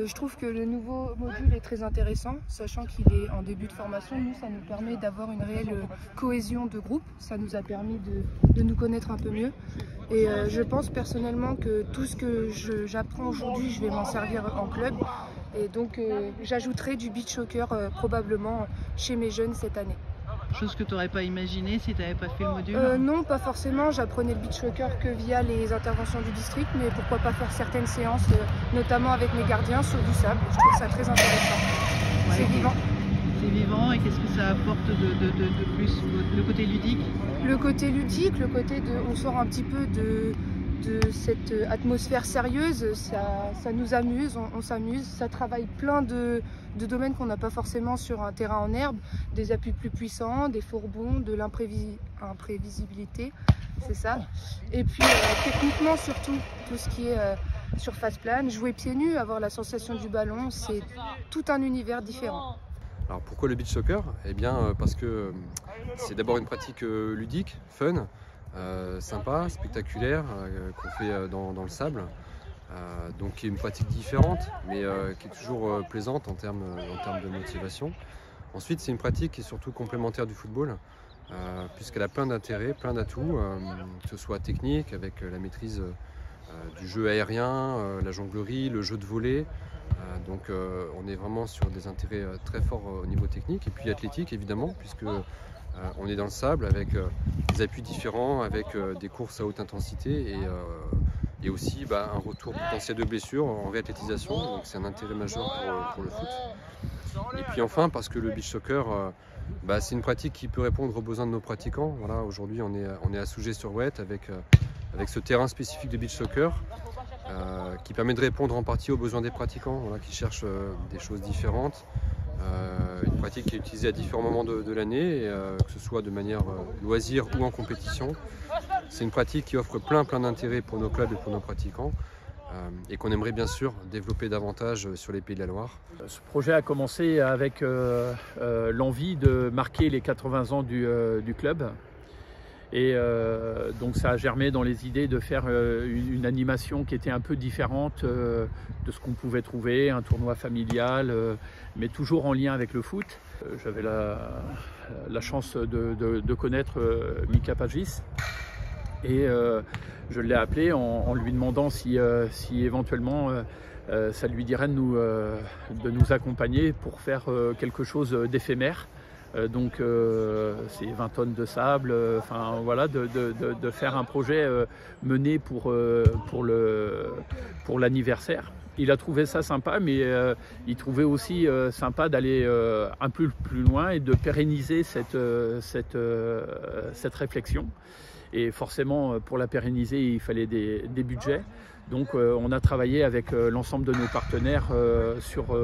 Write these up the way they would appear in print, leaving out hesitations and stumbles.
Je trouve que le nouveau module est très intéressant, sachant qu'il est en début de formation. Nous, ça nous permet d'avoir une réelle cohésion de groupe. Ça nous a permis de nous connaître un peu mieux. Et je pense personnellement que tout ce que j'apprends aujourd'hui, je vais m'en servir en club. Et donc, j'ajouterai du beach soccer probablement chez mes jeunes cette année. Chose que tu n'aurais pas imaginé si tu n'avais pas fait le module? Non, pas forcément. J'apprenais le beach soccer que via les interventions du district, mais pourquoi pas faire certaines séances, notamment avec mes gardiens, sur du sable. Je trouve ça très intéressant. Ouais, c'est vivant. C'est vivant, et qu'est-ce que ça apporte de plus? Le côté ludique? Le côté ludique, le côté on sort un petit peu de cette atmosphère sérieuse, ça nous amuse, on s'amuse, ça travaille plein de domaines qu'on n'a pas forcément sur un terrain en herbe, des appuis plus puissants, des faux rebonds, de l'imprévisibilité, c'est ça. Et puis techniquement surtout, tout ce qui est surface plane, jouer pieds nus, avoir la sensation du ballon, c'est tout un univers différent. Alors pourquoi le beach soccer? Eh bien parce que c'est d'abord une pratique ludique, fun, sympa, spectaculaire, qu'on fait dans le sable, donc qui est une pratique différente mais qui est toujours plaisante en termes de motivation. Ensuite, c'est une pratique qui est surtout complémentaire du football, puisqu'elle a plein d'intérêts, plein d'atouts, que ce soit technique avec la maîtrise du jeu aérien, la jonglerie, le jeu de volley. Donc on est vraiment sur des intérêts très forts au niveau technique, et puis athlétique évidemment, puisque on est dans le sable avec des appuis différents, avec des courses à haute intensité et aussi un retour potentiel de blessures en réathlétisation. Donc c'est un intérêt majeur pour le foot. Et puis enfin, parce que le beach soccer, c'est une pratique qui peut répondre aux besoins de nos pratiquants. Voilà, aujourd'hui on est à Sougé-sur-Ouette avec ce terrain spécifique de beach soccer qui permet de répondre en partie aux besoins des pratiquants, voilà, qui cherchent des choses différentes. Une pratique qui est utilisée à différents moments de l'année, que ce soit de manière loisir ou en compétition. C'est une pratique qui offre plein d'intérêts pour nos clubs et pour nos pratiquants, et qu'on aimerait bien sûr développer davantage sur les Pays de la Loire. Ce projet a commencé avec l'envie de marquer les 80 ans du club. Et donc ça a germé dans les idées de faire une animation qui était un peu différente de ce qu'on pouvait trouver, un tournoi familial, mais toujours en lien avec le foot. J'avais la chance de connaître Mika Pagis, et je l'ai appelé en lui demandant si éventuellement ça lui dirait de nous accompagner pour faire quelque chose d'éphémère. Donc c'est 20 tonnes de sable, voilà, de faire un projet mené pour l'anniversaire. Il a trouvé ça sympa, mais il trouvait aussi sympa d'aller un peu plus loin et de pérenniser cette réflexion. Et forcément, pour la pérenniser, il fallait des budgets. Donc on a travaillé avec l'ensemble de nos partenaires sur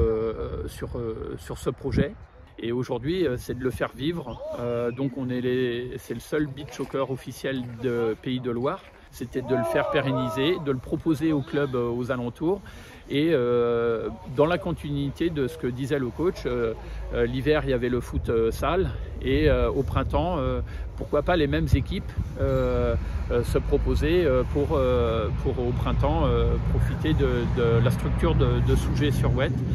ce projet. Et aujourd'hui, c'est de le faire vivre. Donc c'est le seul beach soccer officiel de Pays de Loire. C'était de le faire pérenniser, de le proposer aux clubs aux alentours. Et dans la continuité de ce que disait le coach, l'hiver il y avait le foot salle, et au printemps, pourquoi pas les mêmes équipes se proposer pour au printemps profiter de la structure de Sougé-sur-Ouette.